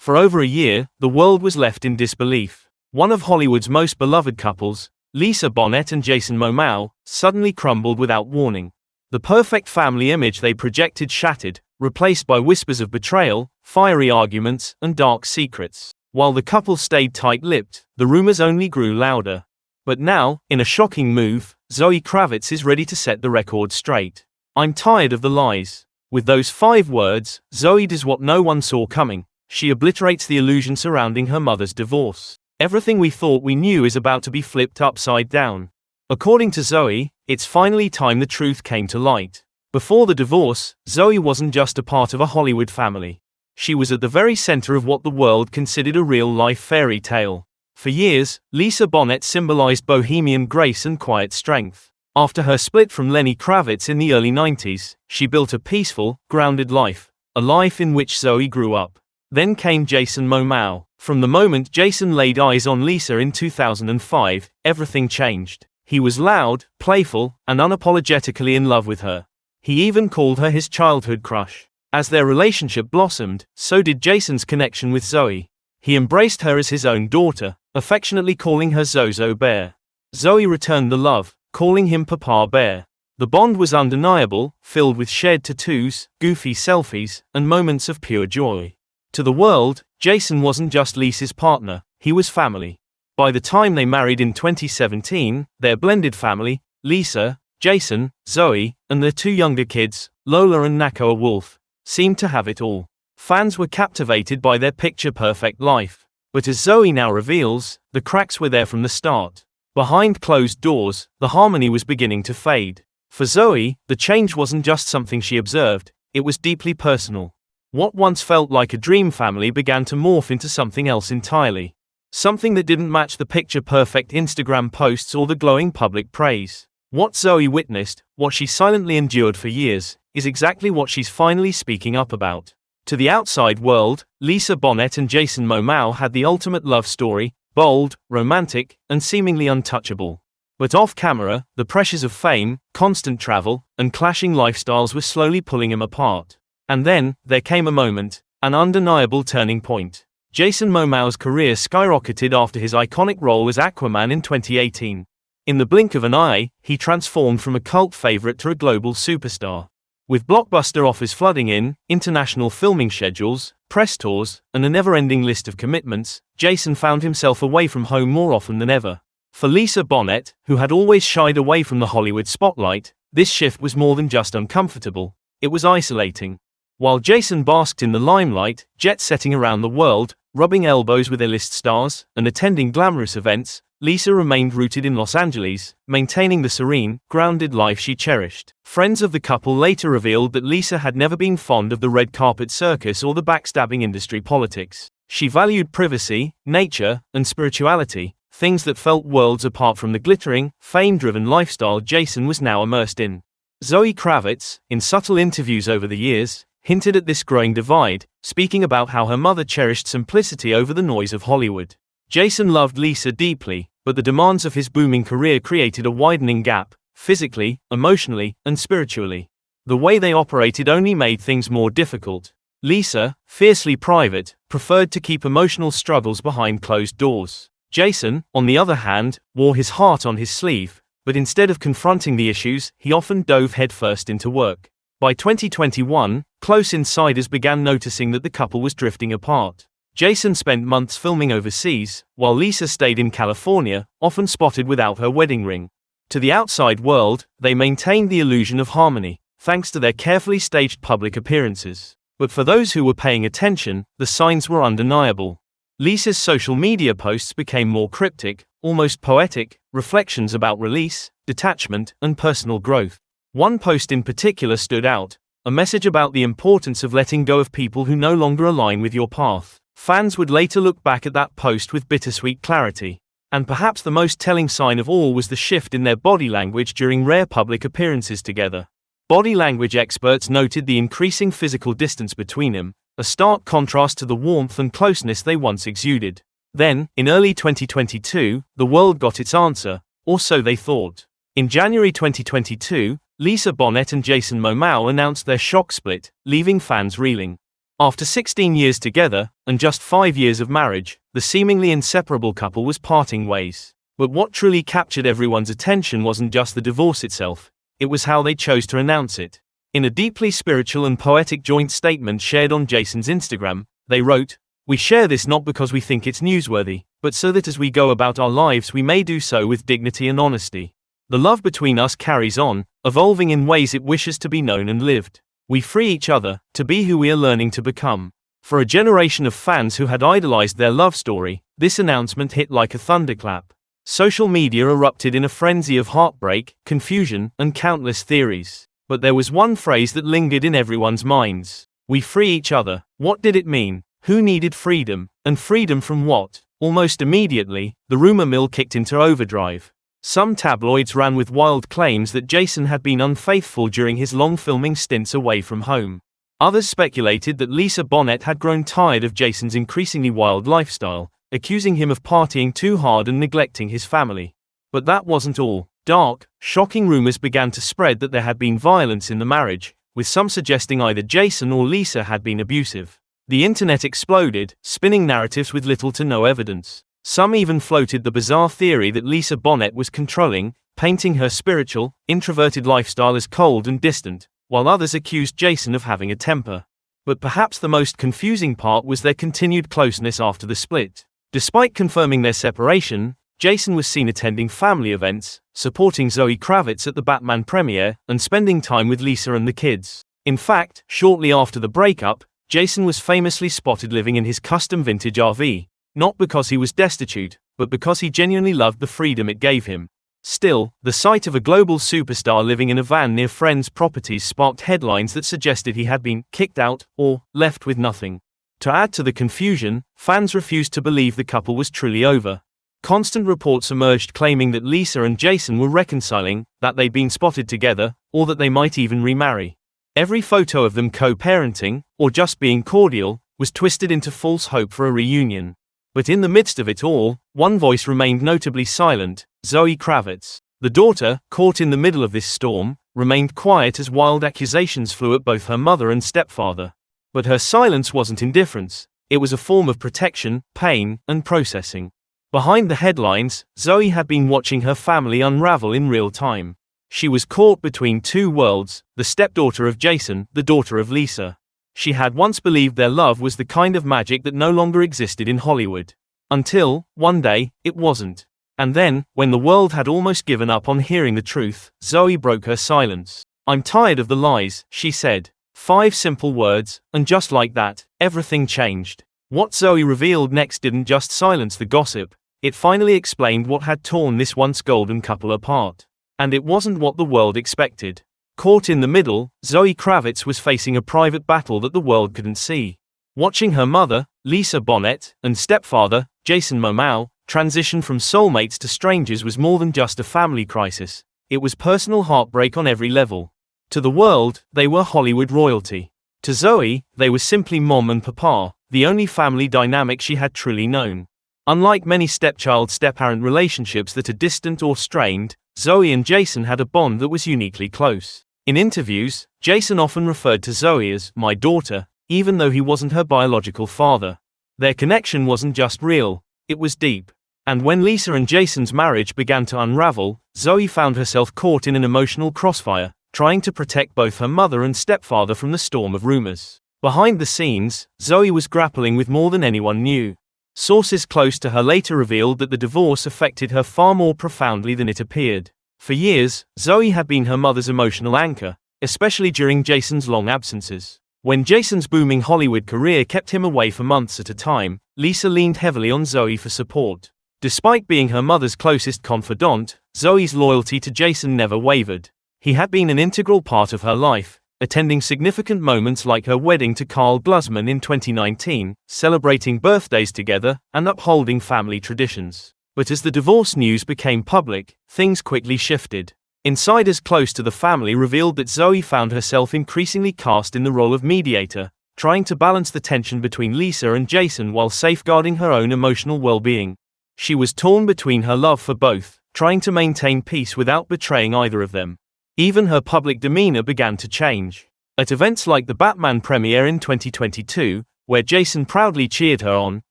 For over a year, the world was left in disbelief. One of Hollywood's most beloved couples, Lisa Bonet and Jason Momoa, suddenly crumbled without warning. The perfect family image they projected shattered, replaced by whispers of betrayal, fiery arguments, and dark secrets. While the couple stayed tight-lipped, the rumors only grew louder. But now, in a shocking move, Zoe Kravitz is ready to set the record straight. "I'm tired of the lies." With those 5 words, Zoe does what no one saw coming. She obliterates the illusion surrounding her mother's divorce. Everything we thought we knew is about to be flipped upside down. According to Zoe, it's finally time the truth came to light. Before the divorce, Zoe wasn't just a part of a Hollywood family. She was at the very center of what the world considered a real-life fairy tale. For years, Lisa Bonet symbolized bohemian grace and quiet strength. After her split from Lenny Kravitz in the early 90s, she built a peaceful, grounded life, a life in which Zoe grew up. Then came Jason Momoa. From the moment Jason laid eyes on Lisa in 2005, everything changed. He was loud, playful, and unapologetically in love with her. He even called her his childhood crush. As their relationship blossomed, so did Jason's connection with Zoe. He embraced her as his own daughter, affectionately calling her Zozo Bear. Zoe returned the love, calling him Papa Bear. The bond was undeniable, filled with shared tattoos, goofy selfies, and moments of pure joy. To the world, Jason wasn't just Lisa's partner, he was family. By the time they married in 2017, their blended family, Lisa, Jason, Zoe, and their 2 younger kids, Lola and Nakoa Wolf, seemed to have it all. Fans were captivated by their picture-perfect life. But as Zoe now reveals, the cracks were there from the start. Behind closed doors, the harmony was beginning to fade. For Zoe, the change wasn't just something she observed, it was deeply personal. What once felt like a dream family began to morph into something else entirely. Something that didn't match the picture-perfect Instagram posts or the glowing public praise. What Zoe witnessed, what she silently endured for years, is exactly what she's finally speaking up about. To the outside world, Lisa Bonet and Jason Momoa had the ultimate love story, bold, romantic, and seemingly untouchable. But off-camera, the pressures of fame, constant travel, and clashing lifestyles were slowly pulling him apart. And then, there came a moment, an undeniable turning point. Jason Momoa's career skyrocketed after his iconic role as Aquaman in 2018. In the blink of an eye, he transformed from a cult favorite to a global superstar. With blockbuster offers flooding in, international filming schedules, press tours, and a never-ending list of commitments, Jason found himself away from home more often than ever. For Lisa Bonet, who had always shied away from the Hollywood spotlight, this shift was more than just uncomfortable, it was isolating. While Jason basked in the limelight, jet-setting around the world, rubbing elbows with A-list stars, and attending glamorous events, Lisa remained rooted in Los Angeles, maintaining the serene, grounded life she cherished. Friends of the couple later revealed that Lisa had never been fond of the red carpet circus or the backstabbing industry politics. She valued privacy, nature, and spirituality, things that felt worlds apart from the glittering, fame-driven lifestyle Jason was now immersed in. Zoe Kravitz, in subtle interviews over the years, hinted at this growing divide, speaking about how her mother cherished simplicity over the noise of Hollywood. Jason loved Lisa deeply, but the demands of his booming career created a widening gap, physically, emotionally, and spiritually. The way they operated only made things more difficult. Lisa, fiercely private, preferred to keep emotional struggles behind closed doors. Jason, on the other hand, wore his heart on his sleeve, but instead of confronting the issues, he often dove headfirst into work. By 2021, close insiders began noticing that the couple was drifting apart. Jason spent months filming overseas, while Lisa stayed in California, often spotted without her wedding ring. To the outside world, they maintained the illusion of harmony, thanks to their carefully staged public appearances. But for those who were paying attention, the signs were undeniable. Lisa's social media posts became more cryptic, almost poetic, reflections about release, detachment, and personal growth. One post in particular stood out, a message about the importance of letting go of people who no longer align with your path. Fans would later look back at that post with bittersweet clarity. And perhaps the most telling sign of all was the shift in their body language during rare public appearances together. Body language experts noted the increasing physical distance between them, a stark contrast to the warmth and closeness they once exuded. Then, in early 2022, the world got its answer, or so they thought. In January 2022, Lisa Bonet and Jason Momoa announced their shock split, leaving fans reeling. After 16 years together, and just 5 years of marriage, the seemingly inseparable couple was parting ways. But what truly captured everyone's attention wasn't just the divorce itself, it was how they chose to announce it. In a deeply spiritual and poetic joint statement shared on Jason's Instagram, they wrote, "We share this not because we think it's newsworthy, but so that as we go about our lives we may do so with dignity and honesty. The love between us carries on, evolving in ways it wishes to be known and lived. We free each other, to be who we are learning to become." For a generation of fans who had idolized their love story, this announcement hit like a thunderclap. Social media erupted in a frenzy of heartbreak, confusion, and countless theories. But there was one phrase that lingered in everyone's minds. We free each other. What did it mean? Who needed freedom? And freedom from what? Almost immediately, the rumor mill kicked into overdrive. Some tabloids ran with wild claims that Jason had been unfaithful during his long filming stints away from home. Others speculated that Lisa Bonet had grown tired of Jason's increasingly wild lifestyle, accusing him of partying too hard and neglecting his family. But that wasn't all. Dark, shocking rumors began to spread that there had been violence in the marriage, with some suggesting either Jason or Lisa had been abusive. The internet exploded, spinning narratives with little to no evidence. Some even floated the bizarre theory that Lisa Bonet was controlling, painting her spiritual, introverted lifestyle as cold and distant, while others accused Jason of having a temper. But perhaps the most confusing part was their continued closeness after the split. Despite confirming their separation, Jason was seen attending family events, supporting Zoe Kravitz at the Batman premiere, and spending time with Lisa and the kids. In fact, shortly after the breakup, Jason was famously spotted living in his custom vintage RV. Not because he was destitute, but because he genuinely loved the freedom it gave him. Still, the sight of a global superstar living in a van near friends' properties sparked headlines that suggested he had been kicked out or left with nothing. To add to the confusion, fans refused to believe the couple was truly over. Constant reports emerged claiming that Lisa and Jason were reconciling, that they'd been spotted together, or that they might even remarry. Every photo of them co-parenting, or just being cordial, was twisted into false hope for a reunion. But in the midst of it all, one voice remained notably silent, Zoe Kravitz. The daughter, caught in the middle of this storm, remained quiet as wild accusations flew at both her mother and stepfather. But her silence wasn't indifference, it was a form of protection, pain, and processing. Behind the headlines, Zoe had been watching her family unravel in real time. She was caught between two worlds, the stepdaughter of Jason, the daughter of Lisa. She had once believed their love was the kind of magic that no longer existed in Hollywood. Until, one day, it wasn't. And then, when the world had almost given up on hearing the truth, Zoe broke her silence. "I'm tired of the lies," she said. 5 simple words, and just like that, everything changed. What Zoe revealed next didn't just silence the gossip, it finally explained what had torn this once golden couple apart. And it wasn't what the world expected. Caught in the middle, Zoe Kravitz was facing a private battle that the world couldn't see. Watching her mother, Lisa Bonet, and stepfather, Jason Momoa, transition from soulmates to strangers was more than just a family crisis. It was personal heartbreak on every level. To the world, they were Hollywood royalty. To Zoe, they were simply mom and papa, the only family dynamic she had truly known. Unlike many stepchild-step-parent relationships that are distant or strained, Zoe and Jason had a bond that was uniquely close. In interviews, Jason often referred to Zoe as "my daughter," even though he wasn't her biological father. Their connection wasn't just real, it was deep. And when Lisa and Jason's marriage began to unravel, Zoe found herself caught in an emotional crossfire, trying to protect both her mother and stepfather from the storm of rumors. Behind the scenes, Zoe was grappling with more than anyone knew. Sources close to her later revealed that the divorce affected her far more profoundly than it appeared. For years, Zoe had been her mother's emotional anchor, especially during Jason's long absences. When Jason's booming Hollywood career kept him away for months at a time, Lisa leaned heavily on Zoe for support. Despite being her mother's closest confidant, Zoe's loyalty to Jason never wavered. He had been an integral part of her life, attending significant moments like her wedding to Carl Glusman in 2019, celebrating birthdays together, and upholding family traditions. But as the divorce news became public, things quickly shifted. Insiders close to the family revealed that Zoe found herself increasingly cast in the role of mediator, trying to balance the tension between Lisa and Jason while safeguarding her own emotional well-being. She was torn between her love for both, trying to maintain peace without betraying either of them. Even her public demeanor began to change. At events like the Batman premiere in 2022, where Jason proudly cheered her on,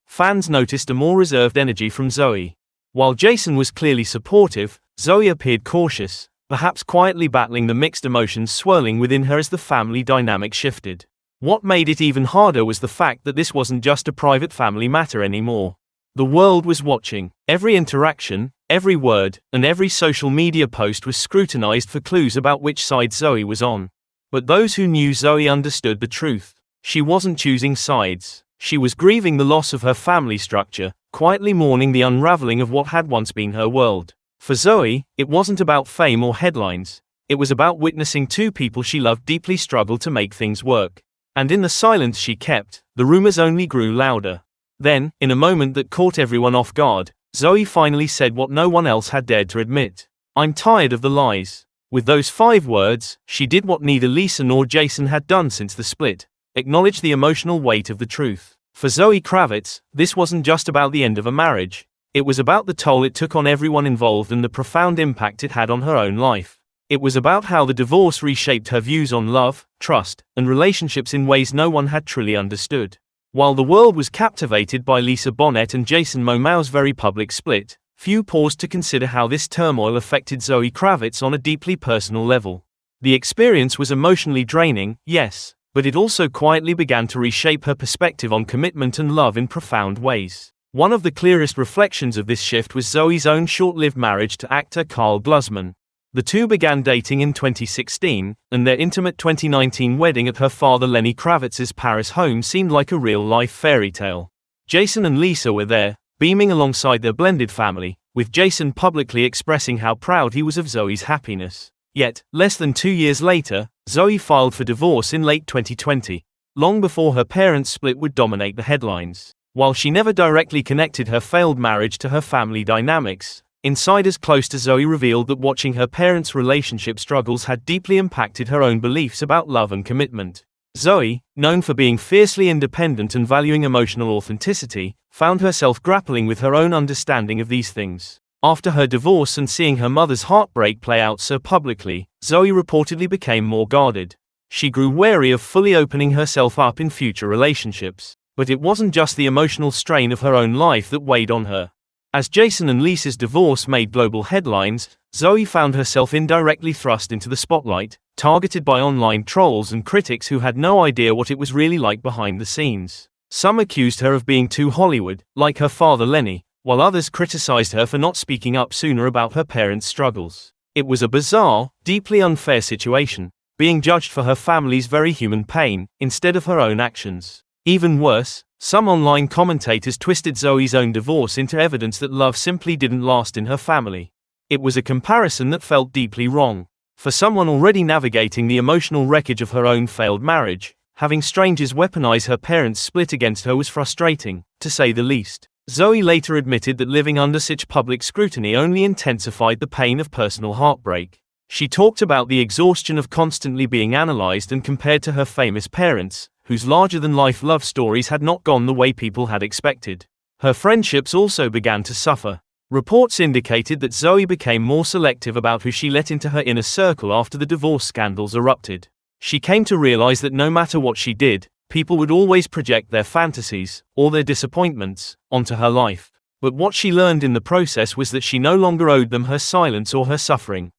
fans noticed a more reserved energy from Zoe. While Jason was clearly supportive, Zoe appeared cautious, perhaps quietly battling the mixed emotions swirling within her as the family dynamic shifted. What made it even harder was the fact that this wasn't just a private family matter anymore. The world was watching. Every interaction, every word, and every social media post was scrutinized for clues about which side Zoe was on. But those who knew Zoe understood the truth. She wasn't choosing sides. She was grieving the loss of her family structure, quietly mourning the unraveling of what had once been her world. For Zoe, it wasn't about fame or headlines. It was about witnessing two people she loved deeply struggle to make things work. And in the silence she kept, the rumors only grew louder. Then, in a moment that caught everyone off guard, Zoe finally said what no one else had dared to admit. "I'm tired of the lies." With those 5 words, she did what neither Lisa nor Jason had done since the split: acknowledge the emotional weight of the truth. For Zoe Kravitz, this wasn't just about the end of a marriage. It was about the toll it took on everyone involved and the profound impact it had on her own life. It was about how the divorce reshaped her views on love, trust, and relationships in ways no one had truly understood. While the world was captivated by Lisa Bonet and Jason Momoa's very public split, few paused to consider how this turmoil affected Zoe Kravitz on a deeply personal level. The experience was emotionally draining, yes, but it also quietly began to reshape her perspective on commitment and love in profound ways. One of the clearest reflections of this shift was Zoe's own short-lived marriage to actor Carl Glusman. The two began dating in 2016, and their intimate 2019 wedding at her father Lenny Kravitz's Paris home seemed like a real-life fairy tale. Jason and Lisa were there, beaming alongside their blended family, with Jason publicly expressing how proud he was of Zoe's happiness. Yet, less than 2 years later, Zoe filed for divorce in late 2020, long before her parents' split would dominate the headlines. While she never directly connected her failed marriage to her family dynamics, insiders close to Zoe revealed that watching her parents' relationship struggles had deeply impacted her own beliefs about love and commitment. Zoe, known for being fiercely independent and valuing emotional authenticity, found herself grappling with her own understanding of these things. After her divorce and seeing her mother's heartbreak play out so publicly, Zoe reportedly became more guarded. She grew wary of fully opening herself up in future relationships. But it wasn't just the emotional strain of her own life that weighed on her. As Jason and Lisa's divorce made global headlines, Zoe found herself indirectly thrust into the spotlight, targeted by online trolls and critics who had no idea what it was really like behind the scenes. Some accused her of being too Hollywood, like her father Lenny, while others criticized her for not speaking up sooner about her parents' struggles. It was a bizarre, deeply unfair situation, being judged for her family's very human pain, instead of her own actions. Even worse, some online commentators twisted Zoe's own divorce into evidence that love simply didn't last in her family. It was a comparison that felt deeply wrong. For someone already navigating the emotional wreckage of her own failed marriage, having strangers weaponize her parents' split against her was frustrating, to say the least. Zoe later admitted that living under such public scrutiny only intensified the pain of personal heartbreak. She talked about the exhaustion of constantly being analyzed and compared to her famous parents, whose larger-than-life love stories had not gone the way people had expected. Her friendships also began to suffer. Reports indicated that Zoe became more selective about who she let into her inner circle after the divorce scandals erupted. She came to realize that no matter what she did, people would always project their fantasies, or their disappointments, onto her life. But what she learned in the process was that she no longer owed them her silence or her suffering.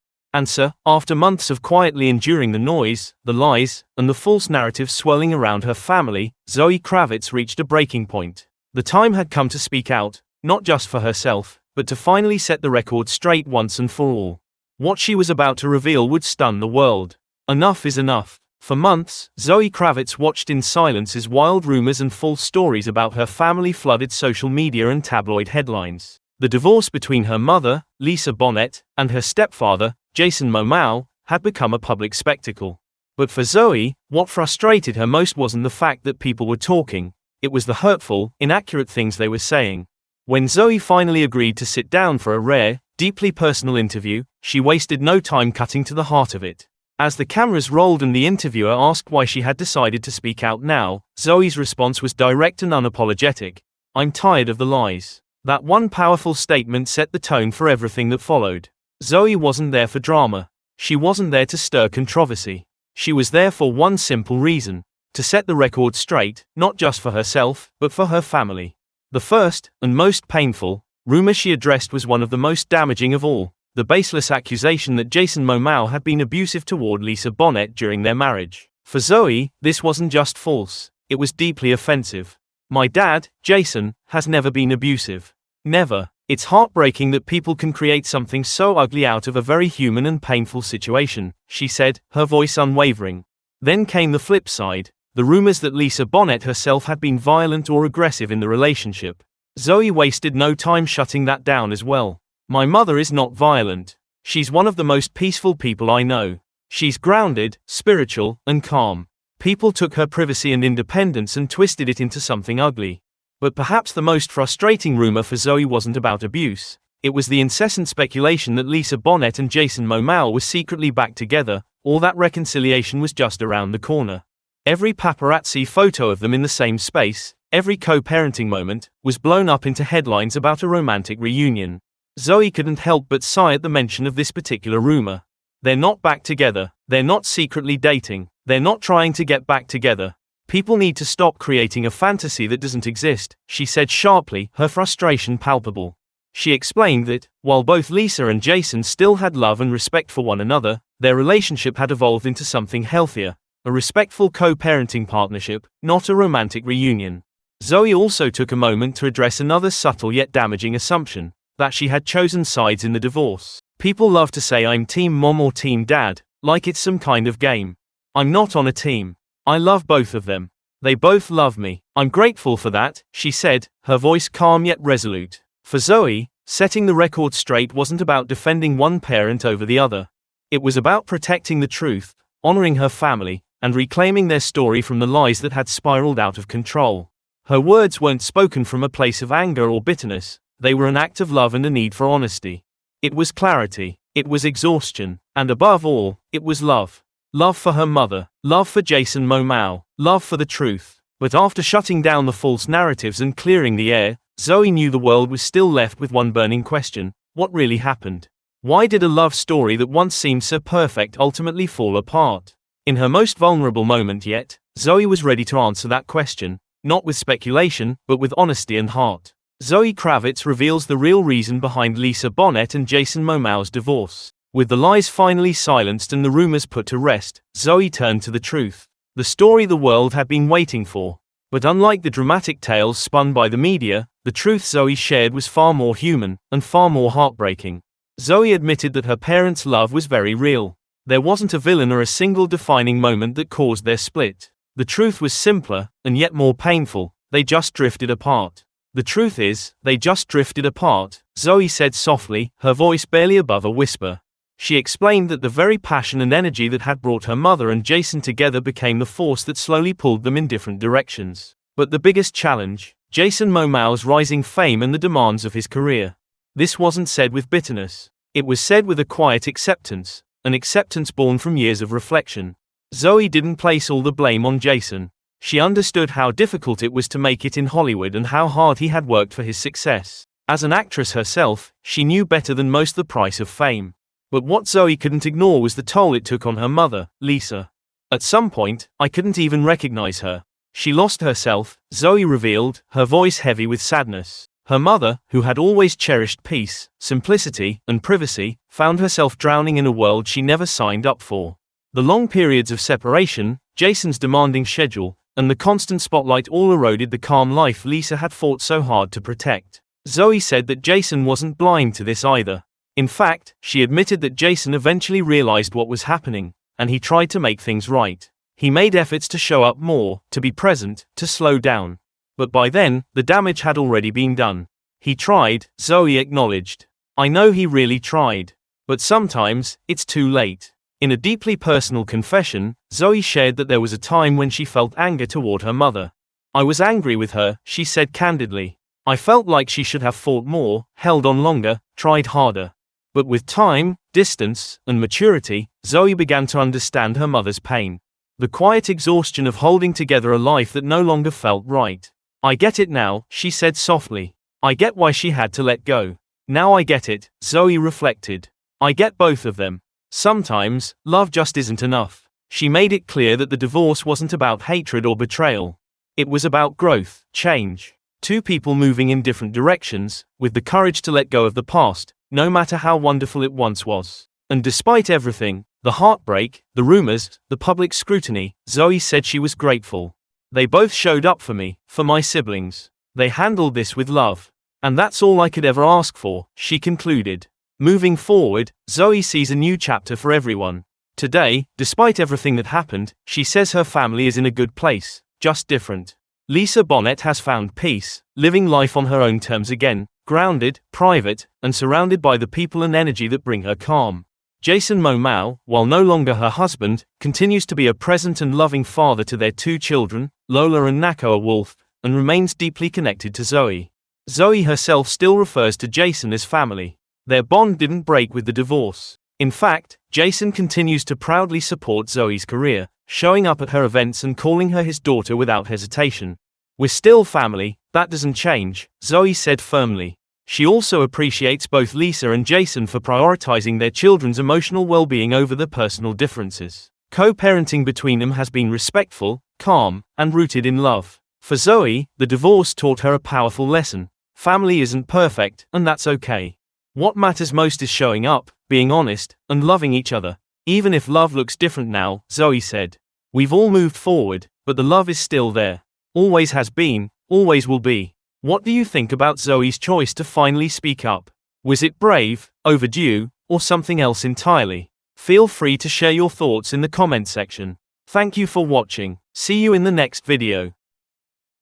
After months of quietly enduring the noise, the lies, and the false narratives swirling around her family, Zoe Kravitz reached a breaking point. The time had come to speak out, not just for herself, but to finally set the record straight once and for all. What she was about to reveal would stun the world. Enough is enough. For months, Zoe Kravitz watched in silence as wild rumors and false stories about her family flooded social media and tabloid headlines. The divorce between her mother, Lisa Bonet, and her stepfather, Jason Momoa, had become a public spectacle. But for Zoe, what frustrated her most wasn't the fact that people were talking, it was the hurtful, inaccurate things they were saying. When Zoe finally agreed to sit down for a rare, deeply personal interview, she wasted no time cutting to the heart of it. As the cameras rolled and the interviewer asked why she had decided to speak out now, Zoe's response was direct and unapologetic. "I'm tired of the lies." That one powerful statement set the tone for everything that followed. Zoe wasn't there for drama. She wasn't there to stir controversy. She was there for one simple reason: to set the record straight, not just for herself, but for her family. The first, and most painful, rumor she addressed was one of the most damaging of all: the baseless accusation that Jason Momoa had been abusive toward Lisa Bonet during their marriage. For Zoe, this wasn't just false, it was deeply offensive. "My dad, Jason, has never been abusive. Never." It's heartbreaking that people can create something so ugly out of a very human and painful situation, she said, her voice unwavering. Then came the flip side: the rumors that Lisa Bonet herself had been violent or aggressive in the relationship. Zoe wasted no time shutting that down as well. "My mother is not violent. She's one of the most peaceful people I know. She's grounded, spiritual, and calm. People took her privacy and independence and twisted it into something ugly." But perhaps the most frustrating rumor for Zoe wasn't about abuse. It was the incessant speculation that Lisa Bonet and Jason Momoa were secretly back together, or that reconciliation was just around the corner. Every paparazzi photo of them in the same space, every co-parenting moment, was blown up into headlines about a romantic reunion. Zoe couldn't help but sigh at the mention of this particular rumor. They're not back together, they're not secretly dating, they're not trying to get back together. People need to stop creating a fantasy that doesn't exist, she said sharply, her frustration palpable. She explained that, while both Lisa and Jason still had love and respect for one another, their relationship had evolved into something healthier: a respectful co-parenting partnership, not a romantic reunion. Zoe also took a moment to address another subtle yet damaging assumption: that she had chosen sides in the divorce. "People love to say I'm team mom or team dad, like it's some kind of game. I'm not on a team. I love both of them. They both love me. I'm grateful for that," she said, her voice calm yet resolute. For Zoe, setting the record straight wasn't about defending one parent over the other. It was about protecting the truth, honoring her family, and reclaiming their story from the lies that had spiraled out of control. Her words weren't spoken from a place of anger or bitterness, they were an act of love and a need for honesty. It was clarity, it was exhaustion, and above all, it was love. Love for her mother, love for Jason Momoa, love for the truth. But after shutting down the false narratives and clearing the air, Zoe knew the world was still left with one burning question: what really happened? Why did a love story that once seemed so perfect ultimately fall apart? In her most vulnerable moment yet, Zoe was ready to answer that question, not with speculation, but with honesty and heart. Zoe Kravitz reveals the real reason behind Lisa Bonet and Jason Momoa's divorce. With the lies finally silenced and the rumors put to rest, Zoe turned to the truth. The story the world had been waiting for. But unlike the dramatic tales spun by the media, the truth Zoe shared was far more human, and far more heartbreaking. Zoe admitted that her parents' love was very real. There wasn't a villain or a single defining moment that caused their split. The truth was simpler, and yet more painful: they just drifted apart. "The truth is, they just drifted apart," Zoe said softly, her voice barely above a whisper. She explained that the very passion and energy that had brought her mother and Jason together became the force that slowly pulled them in different directions. But the biggest challenge: Jason Momoa's rising fame and the demands of his career. This wasn't said with bitterness. It was said with a quiet acceptance, an acceptance born from years of reflection. Zoe didn't place all the blame on Jason. She understood how difficult it was to make it in Hollywood and how hard he had worked for his success. As an actress herself, she knew better than most the price of fame. But what Zoe couldn't ignore was the toll it took on her mother, Lisa. "At some point, I couldn't even recognize her. She lost herself," Zoe revealed, her voice heavy with sadness. Her mother, who had always cherished peace, simplicity, and privacy, found herself drowning in a world she never signed up for. The long periods of separation, Jason's demanding schedule, and the constant spotlight all eroded the calm life Lisa had fought so hard to protect. Zoe said that Jason wasn't blind to this either. In fact, she admitted that Jason eventually realized what was happening, and he tried to make things right. He made efforts to show up more, to be present, to slow down. But by then, the damage had already been done. "He tried," Zoe acknowledged. "I know he really tried. But sometimes, it's too late." In a deeply personal confession, Zoe shared that there was a time when she felt anger toward her mother. "I was angry with her," she said candidly. "I felt like she should have fought more, held on longer, tried harder." But with time, distance, and maturity, Zoe began to understand her mother's pain. The quiet exhaustion of holding together a life that no longer felt right. "I get it now," she said softly. "I get why she had to let go. Now I get it," Zoe reflected. "I get both of them. Sometimes, love just isn't enough. She made it clear that the divorce wasn't about hatred or betrayal. It was about growth, change. Two people moving in different directions, with the courage to let go of the past, no matter how wonderful it once was. And despite everything, the heartbreak, the rumors, the public scrutiny, Zoe said she was grateful. They both showed up for me, for my siblings. They handled this with love. And that's all I could ever ask for, she concluded. Moving forward, Zoe sees a new chapter for everyone. Today, despite everything that happened, she says her family is in a good place, just different. Lisa Bonet has found peace, living life on her own terms again, grounded, private, and surrounded by the people and energy that bring her calm. Jason Momoa, while no longer her husband, continues to be a present and loving father to their two children, Lola and Nakoa Wolf, and remains deeply connected to Zoe. Zoe herself still refers to Jason as family. Their bond didn't break with the divorce. In fact, Jason continues to proudly support Zoe's career, showing up at her events and calling her his daughter without hesitation. "We're still family, that doesn't change," Zoe said firmly. She also appreciates both Lisa and Jason for prioritizing their children's emotional well-being over their personal differences. Co-parenting between them has been respectful, calm, and rooted in love. For Zoe, the divorce taught her a powerful lesson. Family isn't perfect, and that's okay. What matters most is showing up, being honest, and loving each other. Even if love looks different now, Zoe said. We've all moved forward, but the love is still there. Always has been, always will be. What do you think about Zoe's choice to finally speak up? Was it brave, overdue, or something else entirely? Feel free to share your thoughts in the comment section. Thank you for watching. See you in the next video.